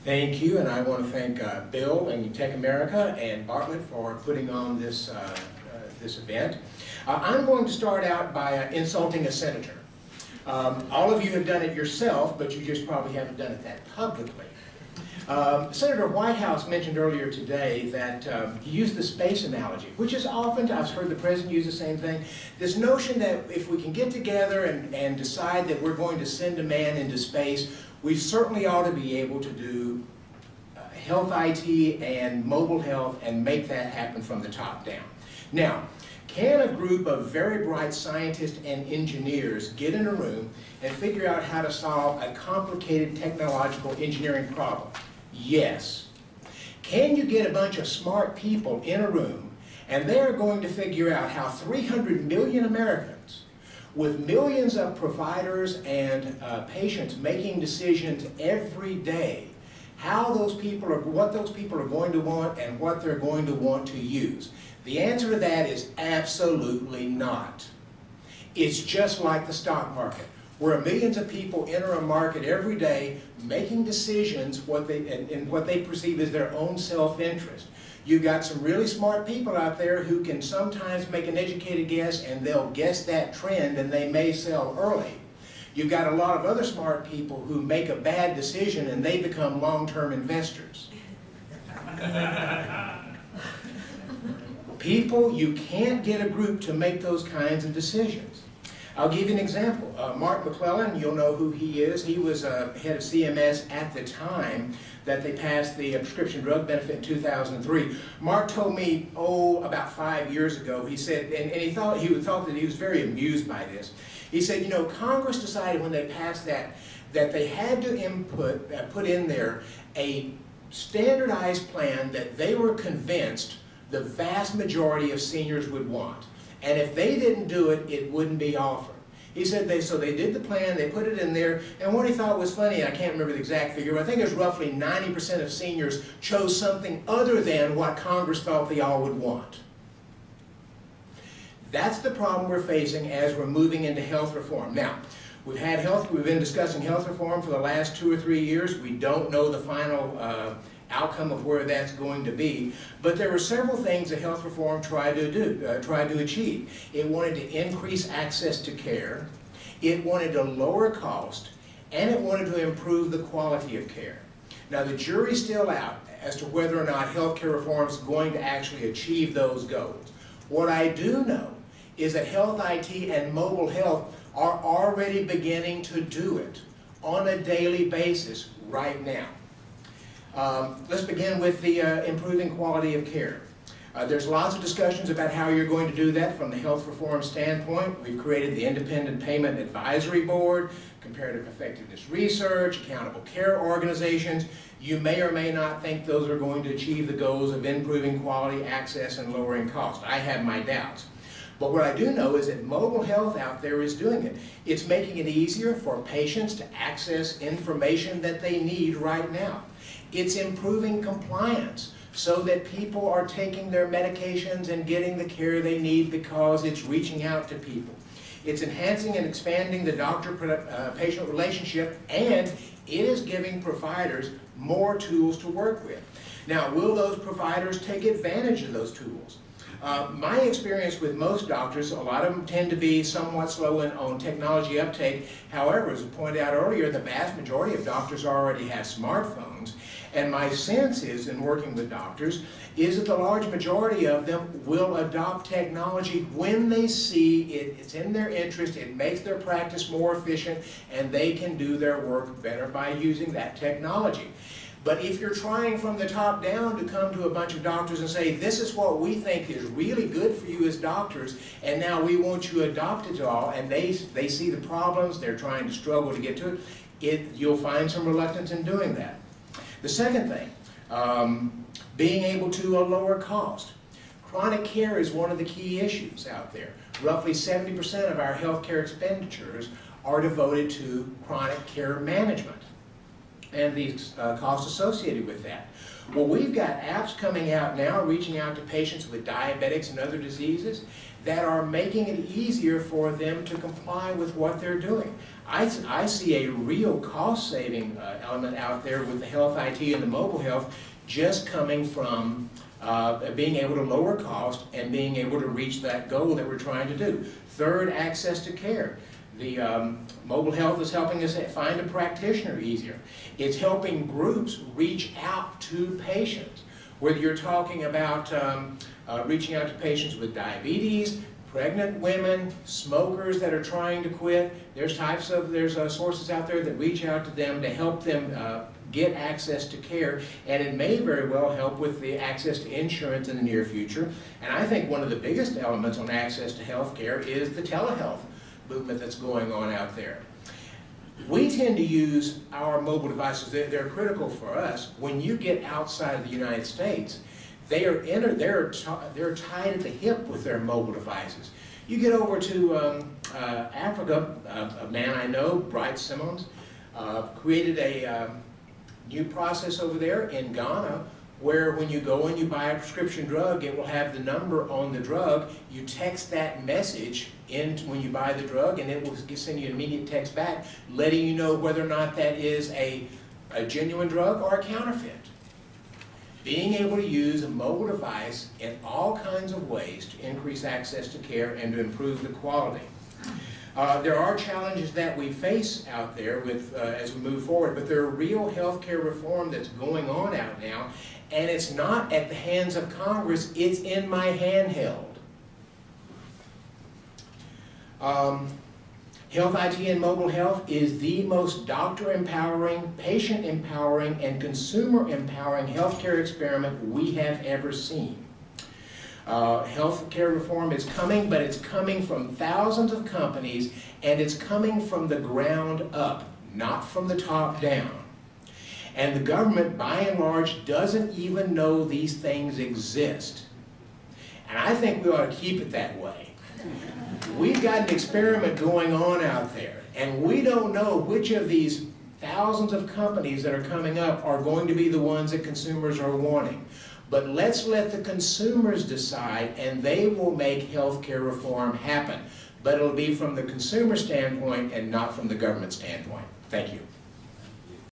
Thank you, and I want to thank Bill and TechAmerica and Bartlett for putting on this, this event. I'm going to start out by insulting a senator. All of you have done it yourself, but you just probably haven't done it that publicly. Senator Whitehouse mentioned earlier today that he used the space analogy, which is often, I've heard the president use the same thing, this notion that if we can get together and decide that we're going to send a man into space, we certainly ought to be able to do health IT and mobile health and make that happen from the top down. Now, can a group of very bright scientists and engineers get in a room and figure out how to solve a complicated technological engineering problem? Yes. Can you get a bunch of smart people in a room and they're going to figure out how 300 million Americans, with millions of providers and patients making decisions every day, how those people are, what those people are going to want and what they're going to want to use? The answer to that is absolutely not. It's just like the stock market, where millions of people enter a market every day making decisions in what they perceive as their own self-interest. You've got some really smart people out there who can sometimes make an educated guess, and they'll guess that trend and they may sell early. You've got a lot of other smart people who make a bad decision and they become long-term investors. People, you can't get a group to make those kinds of decisions. I'll give you an example. Mark McClellan, you'll know who he is. He was head of CMS at the time that they passed the prescription drug benefit in 2003. Mark told me, about 5 years ago, he said, and he thought that he was very amused by this. He said, you know, Congress decided when they passed that they had to put in there a standardized plan that they were convinced the vast majority of seniors would want. And if they didn't do it, it wouldn't be offered. He said so they did the plan, they put it in there, and what he thought was funny, I can't remember the exact figure, but I think it was roughly 90% of seniors chose something other than what Congress thought they all would want. That's the problem we're facing as we're moving into health reform. Now, we've been discussing health reform for the last 2 or 3 years. We don't know the final outcome of where that's going to be, but there were several things that health reform tried to achieve. It wanted to increase access to care, it wanted to lower cost, and it wanted to improve the quality of care. Now, the jury's still out as to whether or not healthcare reform is going to actually achieve those goals. What I do know is that health IT and mobile health are already beginning to do it on a daily basis right now. Let's begin with the improving quality of care. There's lots of discussions about how you're going to do that from the health reform standpoint. We've created the Independent Payment Advisory Board, Comparative Effectiveness Research, accountable care organizations. You may or may not think those are going to achieve the goals of improving quality, access, and lowering cost. I have my doubts. But what I do know is that mobile health out there is doing it. It's making it easier for patients to access information that they need right now. It's improving compliance so that people are taking their medications and getting the care they need because it's reaching out to people. It's enhancing and expanding the doctor-patient relationship, and it is giving providers more tools to work with. Now, will those providers take advantage of those tools? My experience with most doctors, a lot of them tend to be somewhat slow on technology uptake. However, as I pointed out earlier, the vast majority of doctors already have smartphones. And my sense is, in working with doctors, is that the large majority of them will adopt technology when they see it's in their interest, it makes their practice more efficient, and they can do their work better by using that technology. But if you're trying from the top down to come to a bunch of doctors and say, this is what we think is really good for you as doctors, and now we want you to adopt it all, and they see the problems, they're trying to struggle to get to it, you'll find some reluctance in doing that. The second thing, being able to lower cost. Chronic care is one of the key issues out there. Roughly 70% of our healthcare expenditures are devoted to chronic care management and the costs associated with that. Well, we've got apps coming out now reaching out to patients with diabetics and other diseases that are making it easier for them to comply with what they're doing. I see a real cost-saving element out there with the health IT and the mobile health just coming from being able to lower cost and being able to reach that goal that we're trying to do. Third, access to care. The mobile health is helping us find a practitioner easier. It's helping groups reach out to patients. Whether you're talking about reaching out to patients with diabetes, pregnant women, smokers that are trying to quit, there's sources out there that reach out to them to help them get access to care, and it may very well help with the access to insurance in the near future. And I think one of the biggest elements on access to health care is the telehealth movement that's going on out there. We tend to use our mobile devices. They're critical for us. When you get outside of the United States, they're tied at the hip with their mobile devices. You get over to Africa, a man I know, Bright Simmons, created a new process over there in Ghana where when you go and you buy a prescription drug, it will have the number on the drug. You text that message in when you buy the drug, and it will send you an immediate text back letting you know whether or not that is a genuine drug or a counterfeit. Being able to use a mobile device in all kinds of ways to increase access to care and to improve the quality. There are challenges that we face out there with, as we move forward, but there are real healthcare reform that's going on out now, and it's not at the hands of Congress, it's in my handheld. Health IT and mobile health is the most doctor-empowering, patient-empowering, and consumer-empowering healthcare experiment we have ever seen. Healthcare reform is coming, but it's coming from thousands of companies, and it's coming from the ground up, not from the top down. And the government, by and large, doesn't even know these things exist. And I think we ought to keep it that way. We've got an experiment going on out there, and we don't know which of these thousands of companies that are coming up are going to be the ones that consumers are wanting. But let's let the consumers decide, and they will make healthcare reform happen. But it'll be from the consumer standpoint and not from the government standpoint. Thank you.